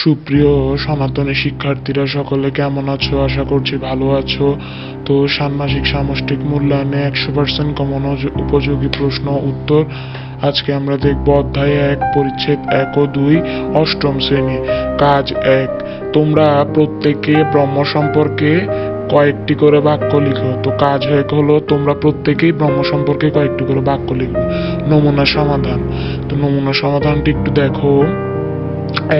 সুপ্রিয় সনাতনী শিক্ষার্থীরা সকলে কেমন আছো? আশা করছি ভালো আছো। তো ষান্মাসিক সামষ্টিক মূল্যায়নে 100% কমন উপযোগী প্রশ্ন উত্তর আজকে আমরা দেখব অধ্যায় 1 পরিচ্ছেদ 1 ও 2 অষ্টম শ্রেণী। কাজ 1, তোমরা প্রত্যেকে ব্রহ্ম সম্পর্কে কয়েকটি করে বাক্য লিখো। তো কাজ হলো তোমরা প্রত্যেকেই ব্রহ্ম সম্পর্কে কয়েকটি করে বাক্য লিখবে। নমুনা সমাধান। তো নমুনা সমাধানটি একটু দেখো।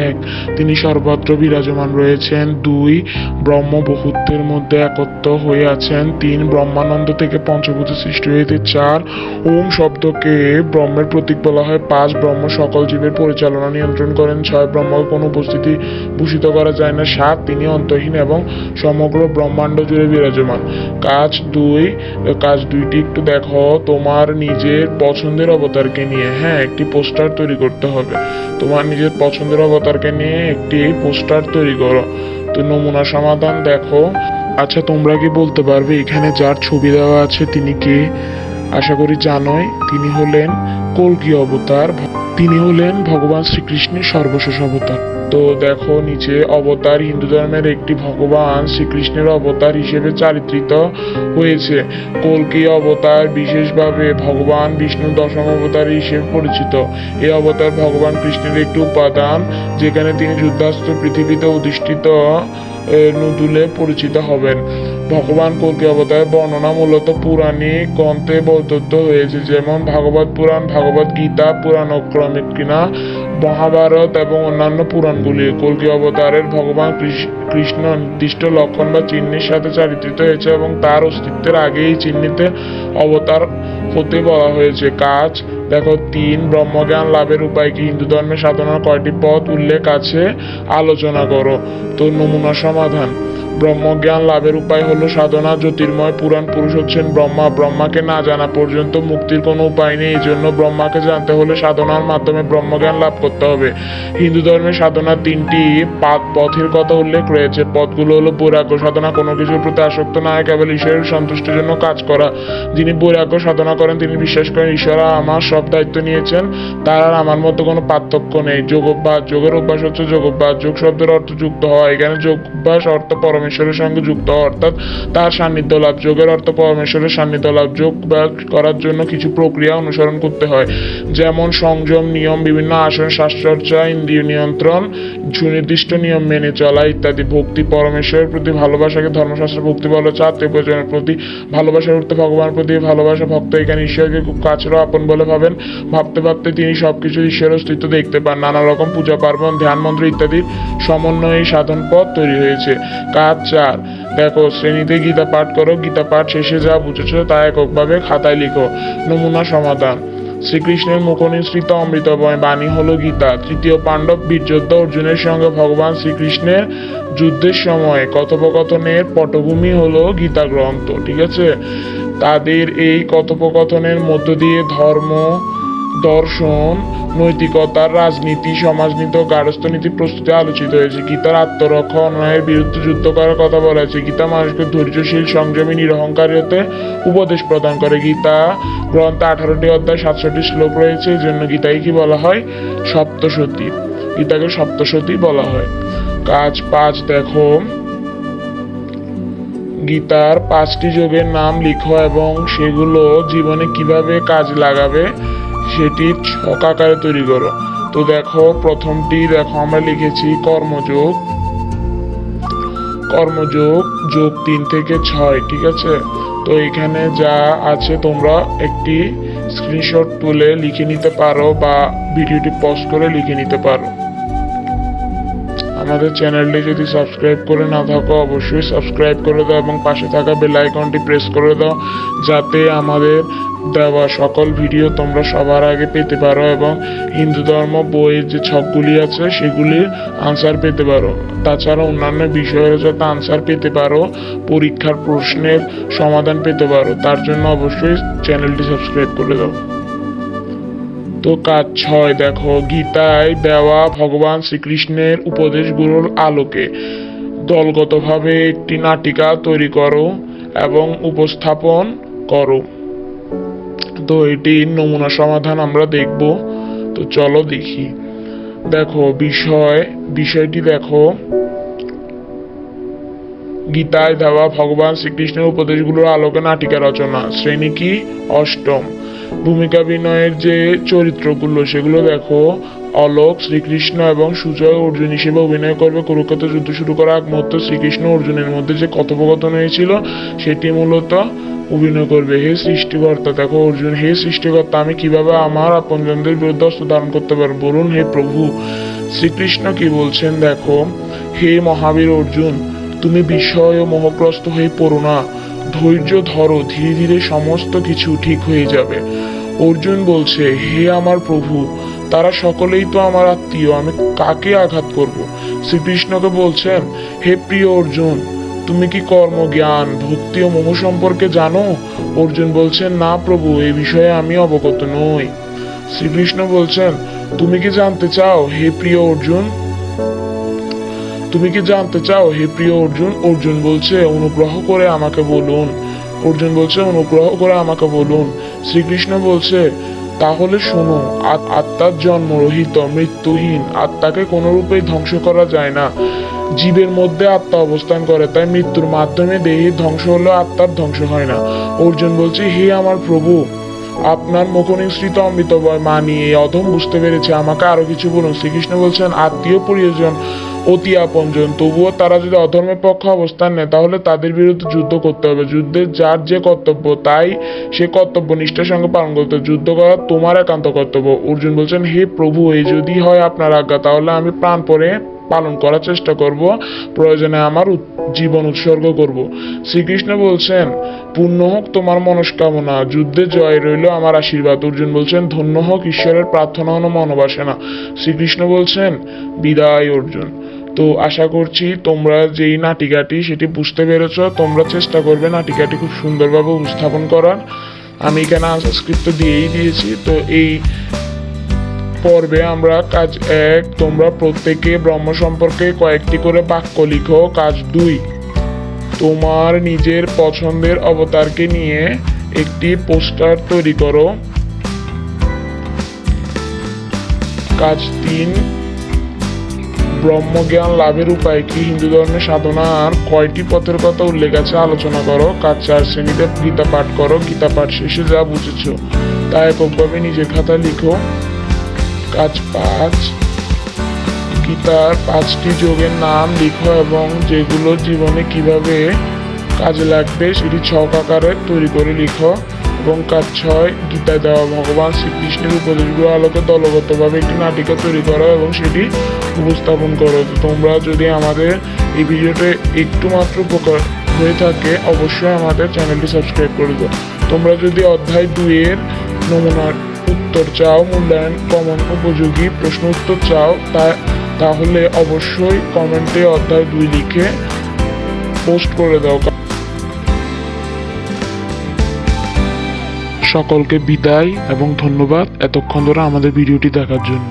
1, তিনি সর্বত্র বিরাজমান রয়েছেন। 2, ব্রহ্ম বহুত্বের মধ্যে একত্ব হয়ে আছেন। 3, ব্রহ্মানন্দ থেকে পঞ্চভূত সৃষ্টি হয়েছে। 4, ওম শব্দকে ব্রহ্মের প্রতীক বলা হয়। 5, ব্রহ্ম সকল জীবের পরিচালনা নিয়ন্ত্রণ করেন। 6, ব্রহ্মকে কোনো উপস্থিতি ভূষিত করা যায় না। 7, তিনি অন্তহীন এবং সমগ্র ব্রহ্মাণ্ড জুড়ে বিরাজমান। কাজ 2টি একটু দেখো। তোমার নিজের পছন্দের অবতারকে নিয়ে একটি পোস্টার তৈরি করতে হবে। তোমার নিজের পছন্দের অবতারকে নিয়ে একটি পোস্টার তৈরি করো। তো নমুনা সমাধান দেখো। আচ্ছা, তোমরা কি বলতে পারবে এখানে যার ছবি দেওয়া আছে তিনি কে? আশা করি জানোই, তিনি হলেন কল্কি অবতার। তিনি হলেন ভগবান শ্রীকৃষ্ণের সর্বশেষ অবতার। তো দেখো নিচে, অবতার হিন্দু ধর্মের একটি ভগবান শ্রীকৃষ্ণের অবতার হিসেবে চারিত্রিত হয়েছে। কল্কি অবতার বিশেষভাবে ভগবান বিষ্ণুর দশম অবতার হিসেবে পরিচিত। এই অবতার ভগবান কৃষ্ণের একটি উপাদান, যেখানে তিনি যুদ্ধাস্ত্র পৃথিবীতে অধিষ্ঠিত নুদুলে পরিচিত হবেন। ভগবান কল্কি অবতারের বর্ণনা মূলত পৌরাণিক গ্রন্থে বর্ণিত হয়েছে, যেমন ভাগবত পুরাণ, ভগবত গীতা পুরাণ ক্রমিক কিনা, মহাভারত এবং অন্যান্য পুরাণগুলি। কল্কি অবতারের ভগবান কৃষ্ণ নির্দিষ্ট লক্ষণ বা চিহ্নের সাথে চারিত্রিত হয়েছে এবং তার অস্তিত্বের আগে এই চিহ্নিতে অবতার হতে বলা হয়েছে। কাজ দেখো। 3, ব্রহ্মজ্ঞান লাভের উপায় কি? হিন্দু ধর্মের সাধনার কয়টি পথ উল্লেখ আছে আলোচনা করো। তো নমুনা সমাধান। ব্রহ্মজ্ঞান লাভের উপায় হলো সাধনা। জ্যোতির্ময় পুরাণ পুরুষ হচ্ছেন ব্রহ্মা। ব্রহ্মাকে না জানা পর্যন্ত মুক্তির কোনো উপায় নেই। এই জন্য ব্রহ্মাকে জানতে হলে সাধনার মাধ্যমে ব্রহ্মজ্ঞান লাভ করতে হবে। হিন্দু ধর্মের সাধনার 3টি পথের কথা উল্লেখ রয়েছে। পথগুলো হলো বৈরাগ্য সাধনা, কোনো কিছুর প্রতি আসক্ত না হয় কেবল ঈশ্বরের সন্তুষ্টির জন্য কাজ করা। যিনি বৈরাগ্য সাধনা করেন তিনি বিশ্বাস করেন ঈশ্বর আমার সব দায়িত্ব নিয়েছেন, তার আর আমার মধ্যে কোনো পার্থক্য নেই। যোগ অভ্যাস। যোগের অভ্যাস হচ্ছে যোগ অভ্যাস। যোগ শব্দের অর্থ যুক্ত হওয়া। এখানে যোগ অভ্যাস অর্থ পরমেশ্বরের সঙ্গে যুক্ত হওয়া, অর্থাৎ তার সান্নিধ্য লাভ। যোগের অর্থ পরমেশ্বরের সান্নিধ্য লাভ। যোগ করার জন্য কিছু প্রক্রিয়া অনুসরণ করতে হয়, যেমন সংযম, নিয়ম, বিভিন্ন আসন, শ্বাসচর্চা, ইন্দ্রিয় নিয়ন্ত্রণ, সুনির্দিষ্ট নিয়ম মেনে চলা ইত্যাদি। ভক্তি। পরমেশ্বরের প্রতি ভালোবাসাকে ধর্মশাস্ত্রে ভক্তি বলা হচ্ছে। আত্মীয় প্রতি ভালোবাসার অর্থে ভগবানের প্রতি ভালোবাসা। ভক্ত এখানে ঈশ্বরকে খুব কাছের আপন বলে ভাবেন। ভাবতে ভাবতে তিনি সবকিছু ঈশ্বরের অস্তিত্ব দেখতে পান। নানা রকম পূজা পার্বণ, ধ্যান মন্ত্র ইত্যাদির সমন্বয়ে সাধন পথ তৈরি হয়েছে। কাজ 4, দেখো। শ্রেণীতে গীতা পাঠ করো। গীতা পাঠ শেষে যা বুঝেছো তা এককভাবে খাতায় লিখো। নমুনা সমাধান। শ্রীকৃষ্ণের মুখনিসৃত অমৃতময় বাণী হলো গীতা। 3য় পাণ্ডব বীরযোদ্ধা অর্জুনের সঙ্গে ভগবান শ্রীকৃষ্ণের যুদ্ধের সময় কথোপকথনের পটভূমি হলো গীতা গ্রন্থ। ঠিক আছে? তাদের এই কথোপকথনের মধ্য দিয়ে ধর্ম, দর্শন, নৈতিকতার, রাজনীতি, সমাজনীতি ও গার্হস্থ্যনীতি প্রস্তুতি আলোচিত হয়েছে। গীতার আত্মরক্ষা, অন্যায়ের বিরুদ্ধে যুদ্ধ করার কথা বলা হয়েছে। গীতা মানুষকে ধৈর্যশীল, সংযমী, নিরহংকারী হতে উপদেশ প্রদান করে। গীতা গ্রন্থে 18টি অধ্যায়, 67টি শ্লোক রয়েছে। এই জন্য গীতাকে কি বলা হয়? সপ্তশতী। গীতাকে সপ্তশতী বলা হয়। কাজ 5, দেখো। গীতার 5টি যোগের নাম লিখো এবং সেগুলো জীবনে কিভাবে কাজে লাগাবে সেটি ছক আকারে তৈরি করো। তো দেখো, প্রথমটি দেখো আমরা লিখেছি কর্মযোগ। যোগ 3 থেকে 6। ঠিক আছে? তো এখানে যা আছে তোমরা একটি স্ক্রিনশট তুলে লিখে নিতে পারো বা ভিডিওটি পজ করে লিখে নিতে পারো। আমাদের চ্যানেলটি যদি সাবস্ক্রাইব করে না থাকো অবশ্যই সাবস্ক্রাইব করে দাও এবং পাশে থাকা বেল আইকনটি প্রেস করে দাও, যাতে আমাদের দেওয়া সকল ভিডিও তোমরা সবার আগে পেতে পারো এবং হিন্দু ধর্ম বইয়ের যে ছকগুলি আছে সেগুলির আনসার পেতে পারো। তাছাড়া অন্যান্য বিষয়ের যাতে আনসার পেতে পারো, পরীক্ষার প্রশ্নের সমাধান পেতে পারো, তার জন্য অবশ্যই চ্যানেলটি সাবস্ক্রাইব করে দাও। তো কাজ 6, দেখো। গীতায় দেওয়া ভগবান শ্রীকৃষ্ণের উপদেশগুলোর আলোকে দলগতভাবে একটি নাটিকা তৈরি করো এবং উপস্থাপন করো। তো এটির নমুনা সমাধান আমরা দেখব। তো চলো দেখি। দেখো বিষয়টি দেখো, গীতায় দেওয়া ভগবান শ্রীকৃষ্ণের উপদেশগুলোর আলোকে নাটিকা রচনা। শ্রেণী কি? অষ্টম। ভূমিকাভিনয়ের যে চরিত্রগুলো সেগুলো দেখো। অলোক শ্রীকৃষ্ণ এবং সুজয় অর্জুন হিসেবে অভিনয় করবে। কুরুক্ষেত্র যুদ্ধ শুরু করার আগ মুহূর্তে শ্রীকৃষ্ণ অর্জুনের মধ্যে যে কথোপকথন হয়েছিল সেটি মূলত অভিনয় করবে। হে সৃষ্টিকর্তা, দেখো অর্জুন, হে সৃষ্টিকর্তা, আমি কিভাবে আমার আপনজনদের বিরুদ্ধে অস্ত্র ধারণ করতে পারবো বলুন হে প্রভু। শ্রীকৃষ্ণ কি বলছেন দেখো, হে মহাবীর অর্জুন, তুমি বিষয় ও মোহগ্রস্ত হয়ে পড়ো না, ধৈর্য ধরো, ধীরে ধীরে সমস্ত কিছু ঠিক হয়ে যাবে। অর্জুন বলছে, হে আমার প্রভু, তারা সকলেই তো আমার আত্মীয়, আমি কাকে আঘাত করব? শ্রীকৃষ্ণকে বলছেন, হে প্রিয় অর্জুন, তুমি কি কর্ম, জ্ঞান, ভক্তি ও মোহ সম্পর্কে জানো? অর্জুন বলছেন, না প্রভু, এই বিষয়ে আমি অবগত নই। শ্রীকৃষ্ণ বলছেন, তুমি কি জানতে চাও হে প্রিয় অর্জুন? তুমি কি জানতে চাও হে প্রিয় অর্জুন? অর্জুন বলছে, অনুগ্রহ করে আমাকে বলুন। অর্জুন বলছে, অনুগ্রহ করে আমাকে বলুন। শ্রীকৃষ্ণ বলছে, তাহলে শোনো, আত্মার জন্মরহিত, মৃত্যুহীন, আত্মাকে কোনরূপেই ধ্বংস করা যায় না। জীবের মধ্যে আত্মা অবস্থান করে, তাই মৃত্যুর মাধ্যমে দেহের ধ্বংস হলেও আত্মার ধ্বংস হয় না। অর্জুন বলছে, হে আমার প্রভু, আপনার মুখনিসৃত অমৃতময় বাণী এই অধম বুঝতে পেরেছে, আমাকে আরো কিছু বলুন। শ্রীকৃষ্ণ বলছেন, আত্মীয় পরিজন অতি আপনজন, তবুও তারা যদি অধর্মের পক্ষে অবস্থান নেয় তাহলে তাদের বিরুদ্ধে যুদ্ধ করতে হবে। যুদ্ধে যার যে কর্তব্য তাই সে কর্তব্য নিষ্ঠার সঙ্গে পালন করতে হবে। যুদ্ধ করা তোমার একান্ত কর্তব্য। অর্জুন বলছেন, হে প্রভু, এই যদি হয় আপনার আজ্ঞা, তাহলে আমি প্রাণপণে পালন করার চেষ্টা করব, প্রয়োজনে আমার জীবন উৎসর্গ করব। শ্রীকৃষ্ণ বলছেন, পূর্ণ হোক তোমার মনস্কামনা, যুদ্ধে জয় রইল আমার আশীর্বাদ। অর্জুন বলছেন, ধন্য হোক ঈশ্বরের প্রার্থনা ও মনোবাসনা। শ্রীকৃষ্ণ বলছেন, বিদায় অর্জুন। তো আশা করছি তোমরা যেই নাটিকাটি সেটি বুঝতে পেরেছ। তোমরা চেষ্টা করবে নাটিকাটি খুব সুন্দরভাবে উপস্থাপন করার। আমি এখানে আনসার স্ক্রিপ্ট দিয়েই দিয়েছি। তো এই পর্বে আমরা কাজ 1, তোমরা প্রত্যেকে ব্রহ্ম সম্পর্কে কয়েকটি করে বাক্য লিখো। কাজ 2, তোমার নিজের পছন্দের অবতারকে নিয়ে একটি পোস্টার তৈরি করো। কাজ 3, ব্রহ্মজ্ঞান লাভের উপায় কি, হিন্দু ধর্মের সাধনার কয়টি পথের কথা উল্লেখ আছে আলোচনা করো। কাজ 4, শ্রেণীতে গীতা পাঠ করো। গীতা পাঠ শেষে যা বুঝেছ তা এককভাবে নিজের খাতায় লিখো। কাজ 5, গীতার 5টি যোগের নাম লিখো এবং যেগুলো জীবনে কিভাবে কাজে লাগবে সেটি ছক আকারে তৈরি করে লিখো। এবং কাজ 6, গীতায় দেওয়া ভগবান শ্রীকৃষ্ণের উপদেশগুলো আলোকে দলগতভাবে একটি নাটিকা তৈরি করো এবং সেটি উপস্থাপন করো। তো তোমরা যদি আমাদের এই ভিডিওতে একটু মাত্র উপকার হয়ে থাকে অবশ্যই আমাদের চ্যানেলটি সাবস্ক্রাইব করে দাও। তোমরা যদি অধ্যায় 2 এর নমুনার উত্তর চাও, মূল্যায়ন কমন উপযোগী প্রশ্ন উত্তর চাও, তাহলে অবশ্যই কমেন্টে অধ্যায় 2 লিখে পোস্ট করে দাও। সকলকে বিদায় এবং ধন্যবাদ এতক্ষণ ধরে আমাদের ভিডিওটি দেখার জন্য।